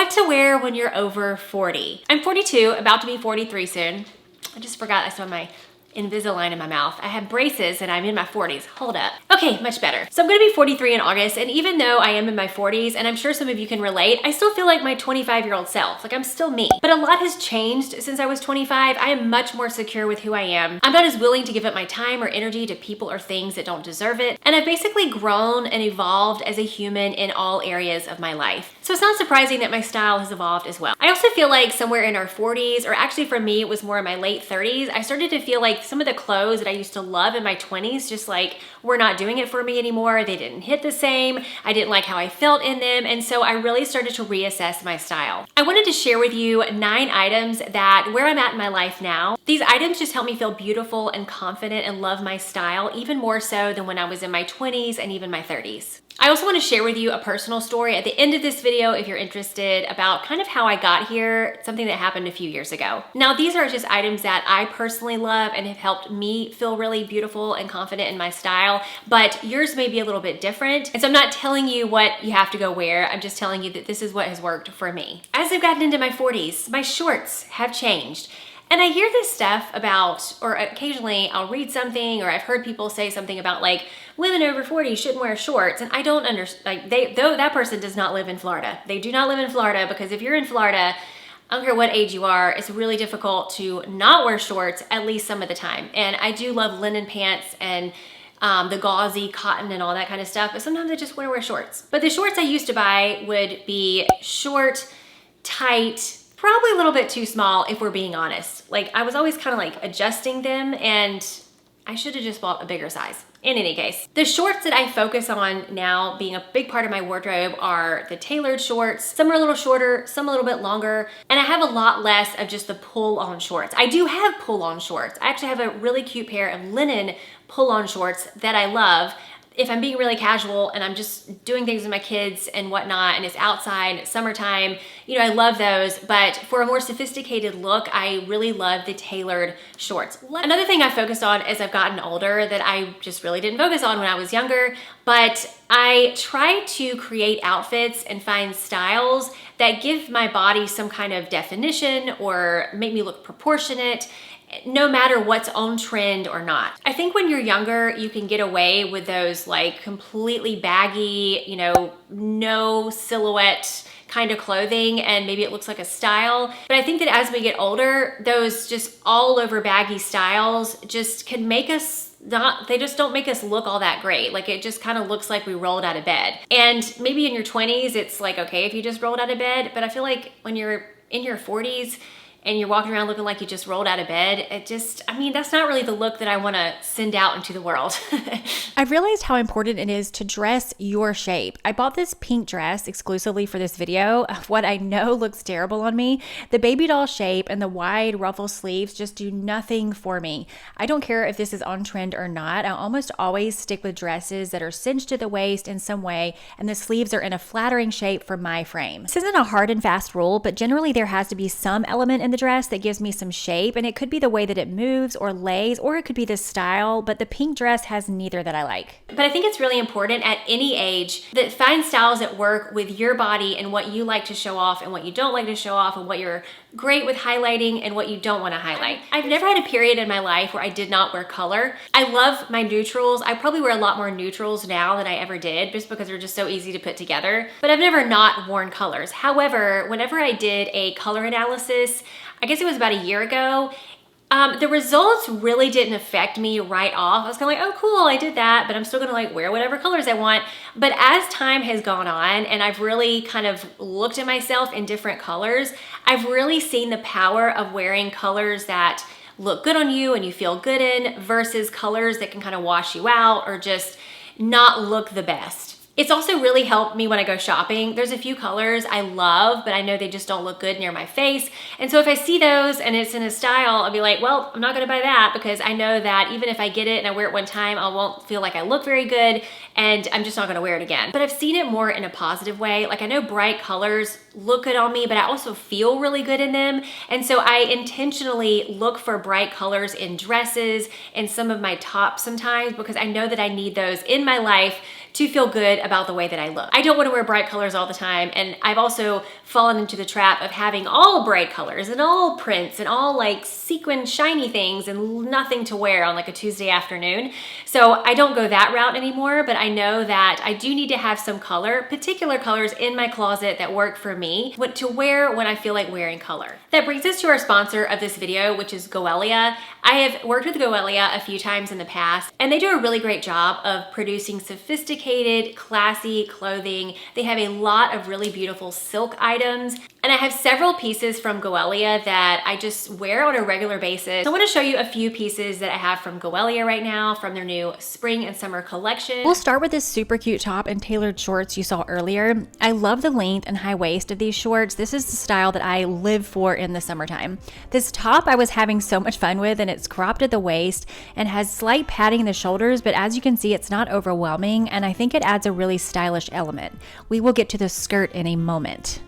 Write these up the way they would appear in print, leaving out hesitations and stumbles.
What to wear when you're over 40. I'm 42, about to be 43 soon. I just forgot I still have my Invisalign in my mouth. I have braces and I'm in my 40s. Hold up. Okay, much better. So I'm gonna be 43 in August, and even though I am in my 40s, and I'm sure some of you can relate, I still feel like my 25-year-old self. Like, I'm still me. But a lot has changed since I was 25. I am much more secure with who I am. I'm not as willing to give up my time or energy to people or things that don't deserve it. And I've basically grown and evolved as a human in all areas of my life. So it's not surprising that my style has evolved as well. I also feel like somewhere in our 40s, or actually for me, it was more in my late 30s, I started to feel like some of the clothes that I used to love in my 20s just like were not doing it for me anymore. They didn't hit the same. I didn't like how I felt in them. And so I really started to reassess my style. I wanted to share with you 9 items that where I'm at in my life now. These items just help me feel beautiful and confident and love my style even more so than when I was in my 20s and even my 30s. I also want to share with you a personal story at the end of this video if you're interested about kind of how I got here, something that happened a few years ago. Now, these are just items that I personally love and have helped me feel really beautiful and confident in my style, but yours may be a little bit different. And so I'm not telling you what you have to go wear. I'm just telling you that this is what has worked for me. As I've gotten into my 40s, my shorts have changed. And I hear this stuff about, or occasionally I'll read something, or I've heard people say something about like women over 40 shouldn't wear shorts. And I don't understand, like though that person does not live in Florida. They do not live in Florida, because if you're in Florida, I don't care what age you are, it's really difficult to not wear shorts at least some of the time. And I do love linen pants and the gauzy cotton and all that kind of stuff, but sometimes I just want to wear shorts. But the shorts I used to buy would be short, tight, probably a little bit too small if we're being honest. Like, I was always kind of like adjusting them, and I should have just bought a bigger size. In any case, the shorts that I focus on now being a big part of my wardrobe are the tailored shorts. Some are a little shorter, some a little bit longer, and I have a lot less of just the pull-on shorts. I do have pull-on shorts. I actually have a really cute pair of linen pull-on shorts that I love. If I'm being really casual and I'm just doing things with my kids and whatnot, and it's outside, it's summertime, you know, I love those. But for a more sophisticated look, I really love the tailored shorts. Another thing I focused on as I've gotten older that I just really didn't focus on when I was younger, but I try to create outfits and find styles that give my body some kind of definition or make me look proportionate, no matter what's on trend or not. I think when you're younger, you can get away with those like completely baggy, you know, no silhouette kind of clothing, and maybe it looks like a style. But I think that as we get older, those just all over baggy styles just can make us they just don't make us look all that great. Like, it just kind of looks like we rolled out of bed. And maybe in your 20s, it's like, okay, if you just rolled out of bed, but I feel like when you're in your 40s, and you're walking around looking like you just rolled out of bed, it just, I mean, that's not really the look that I wanna send out into the world. I've realized how important it is to dress your shape. I bought this pink dress exclusively for this video of what I know looks terrible on me. The baby doll shape and the wide ruffle sleeves just do nothing for me. I don't care if this is on trend or not. I almost always stick with dresses that are cinched to the waist in some way, and the sleeves are in a flattering shape for my frame. This isn't a hard and fast rule, but generally there has to be some element in the dress that gives me some shape, and it could be the way that it moves or lays, or it could be the style, but the pink dress has neither that I like. But I think it's really important at any age that find styles that work with your body and what you like to show off and what you don't like to show off, and what you're great with highlighting and what you don't want to highlight. I've never had a period in my life where I did not wear color. I love my neutrals. I probably wear a lot more neutrals now than I ever did, just because they're just so easy to put together. But I've never not worn colors. However, whenever I did a color analysis, I guess it was about a year ago, the results really didn't affect me right off. I was kind of like, oh cool, I did that, but I'm still gonna like wear whatever colors I want. But as time has gone on and I've really kind of looked at myself in different colors, I've really seen the power of wearing colors that look good on you and you feel good in, versus colors that can kind of wash you out or just not look the best. It's also really helped me when I go shopping. There's a few colors I love, but I know they just don't look good near my face. And so if I see those and it's in a style, I'll be like, well, I'm not gonna buy that, because I know that even if I get it and I wear it one time, I won't feel like I look very good. and I'm just not gonna wear it again. But I've seen it more in a positive way. Like I know bright colors look good on me, but I also feel really good in them. And so I intentionally look for bright colors in dresses and some of my tops sometimes because I know that I need those in my life to feel good about the way that I look. I don't want to wear bright colors all the time, and I've also fallen into the trap of having all bright colors and all prints and all like sequin shiny things and nothing to wear on like a Tuesday afternoon. So I don't go that route anymore, but I know that I do need to have some color, particular colors in my closet that work for me, what to wear when I feel like wearing color. That brings us to our sponsor of this video, which is Goelia. I have worked with Goelia a few times in the past, and they do a really great job of producing sophisticated, classy clothing. They have a lot of really beautiful silk items, and I have several pieces from Goelia that I just wear on a regular basis. So I want to show you a few pieces that I have from Goelia right now from their new spring and summer collection. We'll start with this super cute top and tailored shorts you saw earlier. I love the length and high waist of these shorts. This is the style that I live for in the summertime. This top I was having so much fun with, and it's cropped at the waist and has slight padding in the shoulders, but as you can see, it's not overwhelming, and I think it adds a really stylish element. We will get to the skirt in a moment.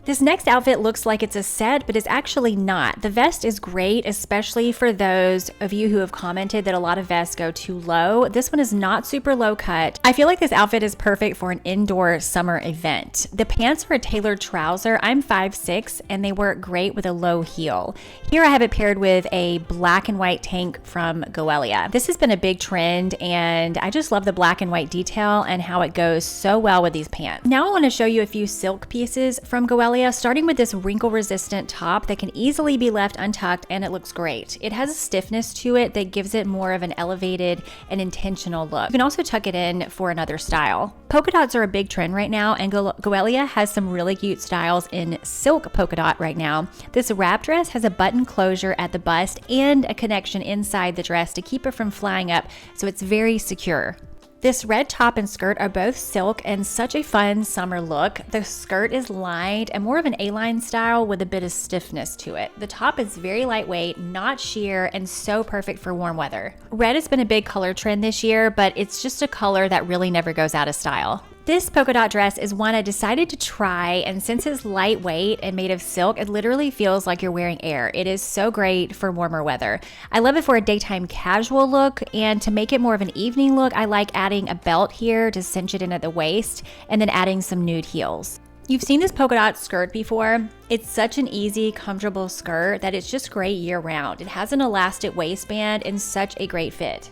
This next outfit looks like it's a set, but it's actually not. The vest is great, especially for those of you who have commented that a lot of vests go too low. This one is not super low cut. I feel like this outfit is perfect for an indoor summer event. The pants are a tailored trouser. I'm 5'6", and they work great with a low heel. Here I have it paired with a black and white tank from Goelia. This has been a big trend, and I just love the black and white detail and how it goes so well with these pants. Now I want to show you a few silk pieces from Goelia, starting with this wrinkle-resistant top that can easily be left untucked, and it looks great. It has a stiffness to it that gives it more of an elevated and intentional look. You can also tuck it in for another style. Polka dots are a big trend right now, and Goelia has some really cute styles in silk polka dot right now. This wrap dress has a button closure at the bust and a connection inside the dress to keep it from flying up, so it's very secure. This red top and skirt are both silk and such a fun summer look. The skirt is lined and more of an A-line style with a bit of stiffness to it. The top is very lightweight, not sheer, and so perfect for warm weather. Red has been a big color trend this year, but it's just a color that really never goes out of style. This polka dot dress is one I decided to try, and since it's lightweight and made of silk, it literally feels like you're wearing air. It is so great for warmer weather. I love it for a daytime casual look, and to make it more of an evening look, I like adding a belt here to cinch it in at the waist, and then adding some nude heels. You've seen this polka dot skirt before. It's such an easy, comfortable skirt that it's just great year-round. It has an elastic waistband and such a great fit.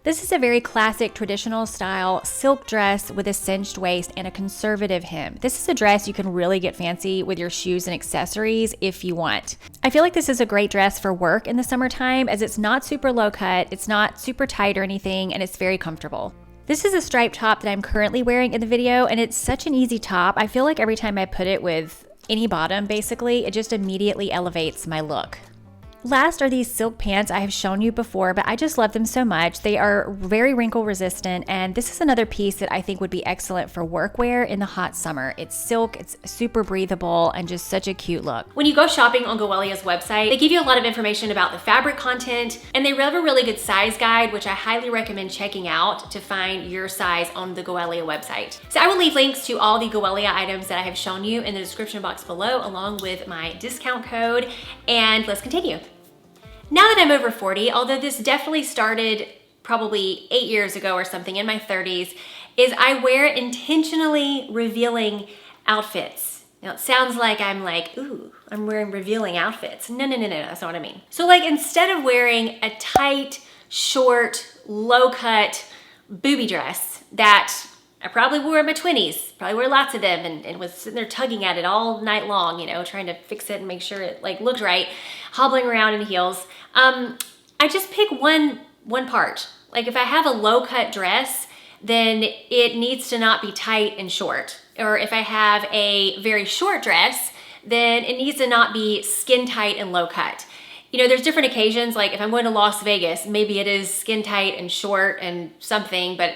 This is a very classic traditional style silk dress with a cinched waist and a conservative hem. This is a dress you can really get fancy with your shoes and accessories if you want. I feel like this is a great dress for work in the summertime as it's not super low cut, it's not super tight or anything, and it's very comfortable. This is a striped top that I'm currently wearing in the video, and it's such an easy top. I feel like every time I put it with any bottom, basically, it just immediately elevates my look. Last are these silk pants I have shown you before, but I just love them so much. They are very wrinkle resistant, and this is another piece that I think would be excellent for workwear in the hot summer. It's silk, it's super breathable, and just such a cute look. When you go shopping on Goelia's website, they give you a lot of information about the fabric content, and they have a really good size guide, which I highly recommend checking out to find your size on the Goelia website. So I will leave links to all the Goelia items that I have shown you in the description box below, along with my discount code, and let's continue. Now that I'm over 40, although this definitely started probably 8 years ago or something in my 30s, is I wear intentionally revealing outfits. Now it sounds like I'm like, ooh, I'm wearing revealing outfits. No, that's not what I mean. So like instead of wearing a tight, short, low cut booby dress that I probably wore in my 20s, probably wore lots of them and was sitting there tugging at it all night long, you know, trying to fix it and make sure it like looked right, hobbling around in heels. I just pick one part. Like if I have a low cut dress, then it needs to not be tight and short. Or if I have a very short dress, then it needs to not be skin tight and low cut. You know, there's different occasions, like if I'm going to Las Vegas, maybe it is skin tight and short and something, but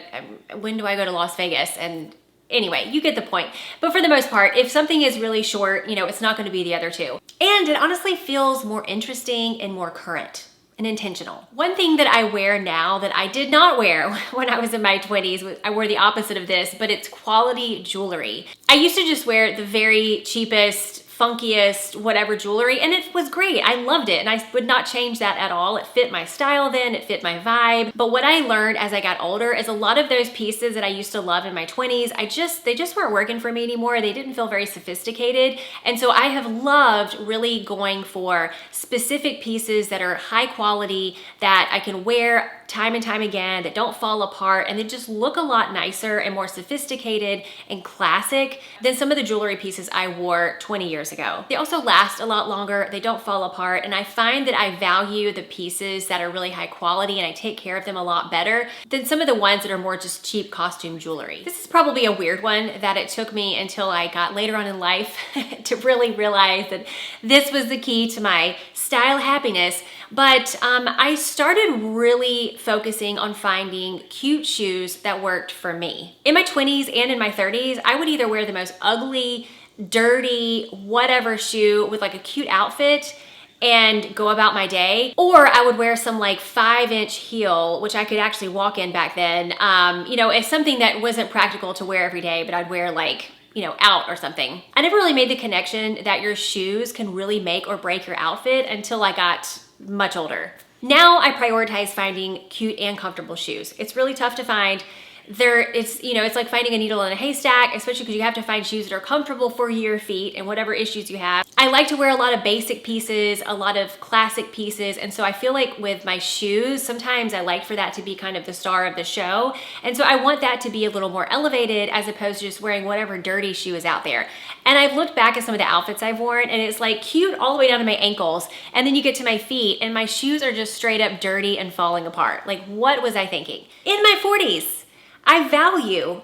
when do I go to Las Vegas? And anyway, you get the point. But for the most part, if something is really short, you know, it's not going to be the other two. And it honestly feels more interesting and more current. and intentional. One thing that I wear now that I did not wear when I was in my 20s, I wore the opposite of this, but it's quality jewelry. I used to just wear the very cheapest, funkiest, whatever jewelry, and it was great. I loved it, and I would not change that at all. It fit my style then, it fit my vibe. But what I learned as I got older is a lot of those pieces that I used to love in my 20s, they just weren't working for me anymore. They didn't feel very sophisticated. And so I have loved really going for specific pieces that are high quality, that I can wear time and time again, that don't fall apart, and they just look a lot nicer and more sophisticated and classic than some of the jewelry pieces I wore 20 years ago. They also last a lot longer, they don't fall apart, and I find that I value the pieces that are really high quality and I take care of them a lot better than some of the ones that are more just cheap costume jewelry. This is probably a weird one that it took me until I got later on in life to really realize that this was the key to my style happiness. But I started really focusing on finding cute shoes that worked for me. In my 20s and in my 30s, I would either wear the most ugly, dirty, whatever shoe with like a cute outfit and go about my day, or I would wear some like 5-inch heel, which I could actually walk in back then. It's something that wasn't practical to wear every day, but I'd wear like, out or something. I never really made the connection that your shoes can really make or break your outfit until I got much older. Now I prioritize finding cute and comfortable shoes. It's really tough to find. It's like finding a needle in a haystack, especially because you have to find shoes that are comfortable for your feet and whatever issues you have. I like to wear a lot of basic pieces, a lot of classic pieces, and so I feel like with my shoes, sometimes I like for that to be kind of the star of the show, and so I want that to be a little more elevated as opposed to just wearing whatever dirty shoe is out there. And I've looked back at some of the outfits I've worn, and it's like cute all the way down to my ankles, and then you get to my feet, and my shoes are just straight up dirty and falling apart. Like, what was I thinking? In my 40s, I value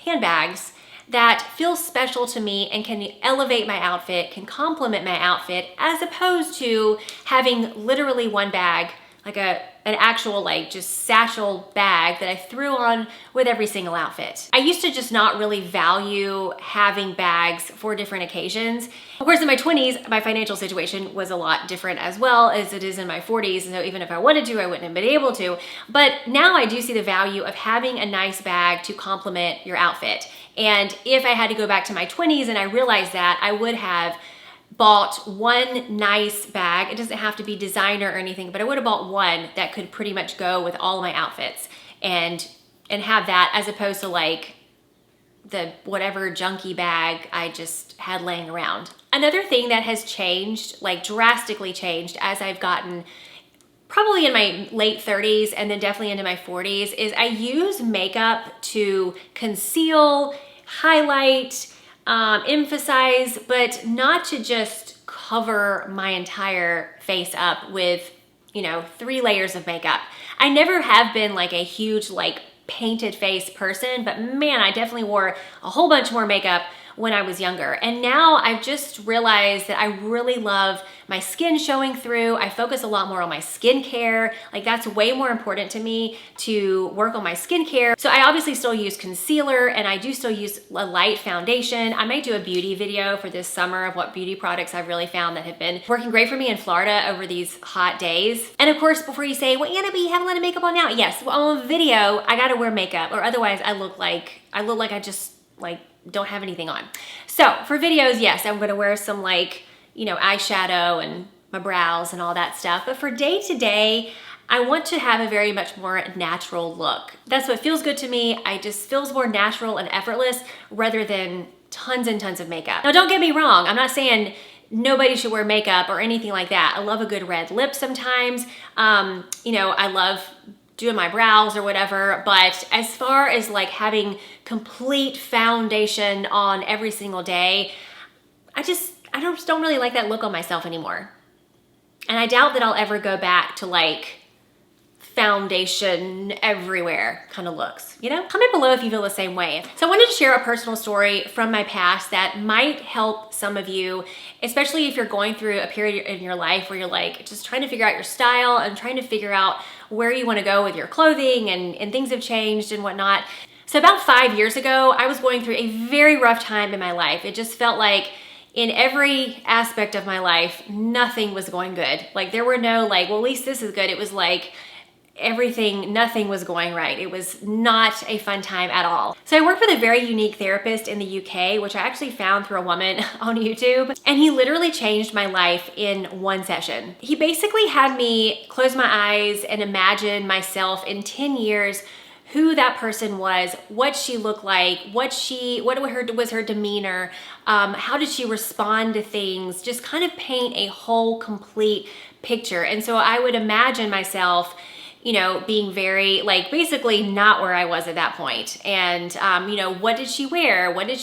handbags that feel special to me and can elevate my outfit, can complement my outfit, as opposed to having literally one bag, like an actual like just satchel bag that I threw on with every single outfit. I used to just not really value having bags for different occasions. Of course, in my 20s, my financial situation was a lot different as well as it is in my 40s. And so even if I wanted to, I wouldn't have been able to. But now I do see the value of having a nice bag to complement your outfit. And if I had to go back to my 20s and I realized that, I would have bought one nice bag. It doesn't have to be designer or anything, but I would have bought one that could pretty much go with all of my outfits and have that, as opposed to like the whatever junky bag I just had laying around. Another thing that has changed, like drastically changed as I've gotten probably in my late 30s and then definitely into my 40s, is I use makeup to conceal, highlight, emphasize, but not to just cover my entire face up with, 3 layers of makeup. I never have been like a huge like painted face person, but man, I definitely wore a whole bunch more makeup when I was younger. And now I've just realized that I really love my skin showing through. I focus a lot more on my skincare. Like that's way more important to me to work on my skincare. So I obviously still use concealer and I do still use a light foundation. I might do a beauty video for this summer of what beauty products I've really found that have been working great for me in Florida over these hot days. And of course, before you say, well, Anna, but you have a lot of makeup on now. Yes, well, on video, I gotta wear makeup or otherwise I look like I just like don't have anything on. So for videos, yes, I'm gonna wear some like, eyeshadow and my brows and all that stuff. But for day to day, I want to have a very much more natural look. That's what feels good to me. I just feels more natural and effortless rather than tons and tons of makeup. Now, don't get me wrong. I'm not saying nobody should wear makeup or anything like that. I love a good red lip sometimes. I love doing my brows or whatever, but as far as like having complete foundation on every single day, I just don't really like that look on myself anymore. And I doubt that I'll ever go back to like foundation everywhere kind of looks, Comment below if you feel the same way. So I wanted to share a personal story from my past that might help some of you, especially if you're going through a period in your life where you're like just trying to figure out your style and trying to figure out where you want to go with your clothing and things have changed and whatnot. So about 5 years ago, I was going through a very rough time in my life. It just felt like in every aspect of my life, nothing was going good. Like there were no like, well, at least this is good. It was like nothing was going right. It was not a fun time at all. So I worked with a very unique therapist in the UK, which I actually found through a woman on YouTube. And he literally changed my life in one session. He basically had me close my eyes and imagine myself in 10 years, who that person was, what she looked like, what was her demeanor, how did she respond to things, just kind of paint a whole complete picture. And so I would imagine myself, you know, being very like basically not where I was at that point. And, you know, what did she wear? How did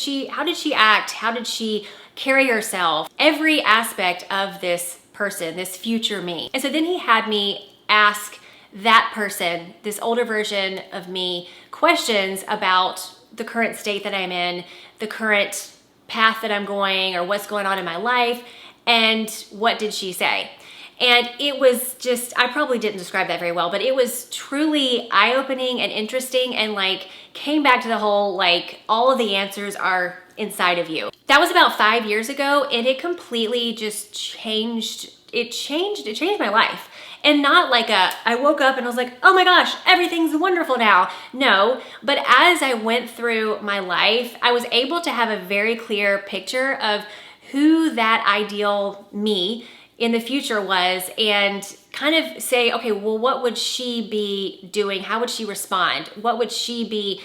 she act? How did she carry herself? Every aspect of this person, this future me. And so then he had me ask that person, this older version of me, questions about the current state that I'm in, the current path that I'm going, or what's going on in my life, and what did she say? And it was just, I probably didn't describe that very well, but it was truly eye-opening and interesting, and like came back to the whole, like all of the answers are inside of you. That was about 5 years ago, and it completely just changed my life. And not like I woke up and I was like, oh my gosh, everything's wonderful now. No, but as I went through my life, I was able to have a very clear picture of who that ideal me in the future was, and kind of say, okay, well, what would she be doing? How would she respond? What would she be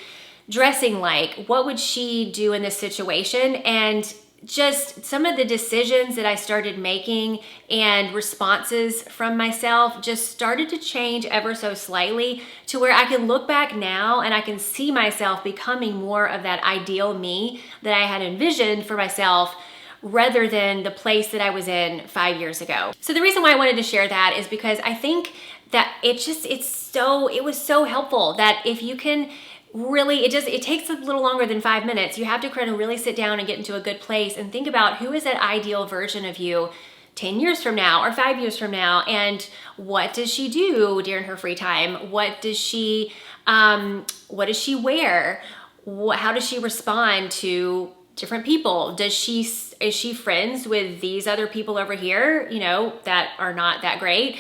dressing like? What would she do in this situation? And just some of the decisions that I started making and responses from myself just started to change ever so slightly, to where I can look back now and I can see myself becoming more of that ideal me that I had envisioned for myself, rather than the place that I was in 5 years ago. So the reason why I wanted to share that is because I think that it was so helpful that if you can really, it takes a little longer than 5 minutes. You have to kind of really sit down and get into a good place and think about who is that ideal version of you 10 years from now or 5 years from now, and what does she do during her free time? What does she wear? How does she respond to different people? Is she friends with these other people over here, you know, that are not that great?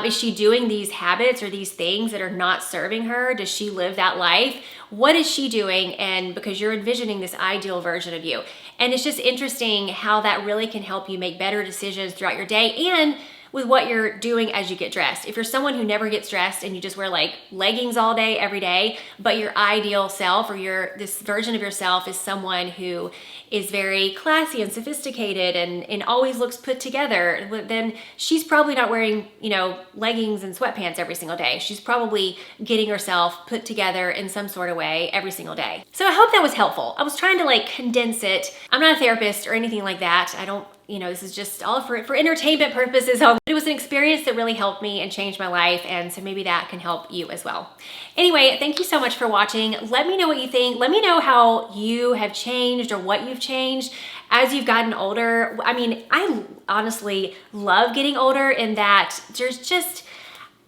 Is she doing these habits or these things that are not serving her? Does she live that life? What is she doing? And because you're envisioning this ideal version of you. And it's just interesting how that really can help you make better decisions throughout your day, and with what you're doing as you get dressed. If you're someone who never gets dressed and you just wear like leggings all day, every day, but your ideal self or this version of yourself is someone who is very classy and sophisticated and always looks put together, then she's probably not wearing, you know, leggings and sweatpants every single day. She's probably getting herself put together in some sort of way every single day. So I hope that was helpful. I was trying to like condense it. I'm not a therapist or anything like that. I don't, you know, this is just all for entertainment purposes. It was an experience that really helped me and changed my life, and so maybe that can help you as well. Anyway, thank you so much for watching. Let me know what you think. Let me know how you have changed or what you've changed as you've gotten older. I mean, I honestly love getting older in that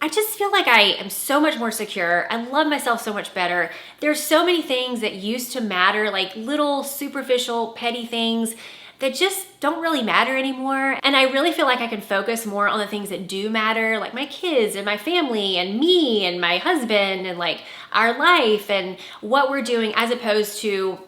I just feel like I am so much more secure. I love myself so much better. There's so many things that used to matter, like little superficial, petty things that just don't really matter anymore. And I really feel like I can focus more on the things that do matter, like my kids and my family and me and my husband and like our life and what we're doing, as opposed to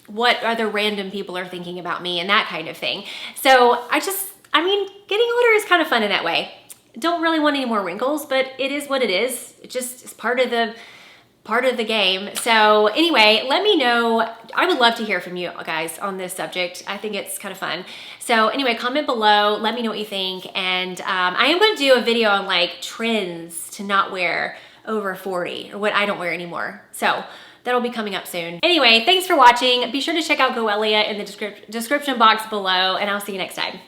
what other random people are thinking about me and that kind of thing. So I mean, getting older is kind of fun in that way. Don't really want any more wrinkles, but it is what it is. It just is part of the game. So anyway, let me know. I would love to hear from you guys on this subject. I think it's kind of fun. So anyway, comment below, let me know what you think. And I am going to do a video on like trends to not wear over 40, or what I don't wear anymore. So that'll be coming up soon. Anyway, thanks for watching. Be sure to check out Goelia in the description box below, and I'll see you next time.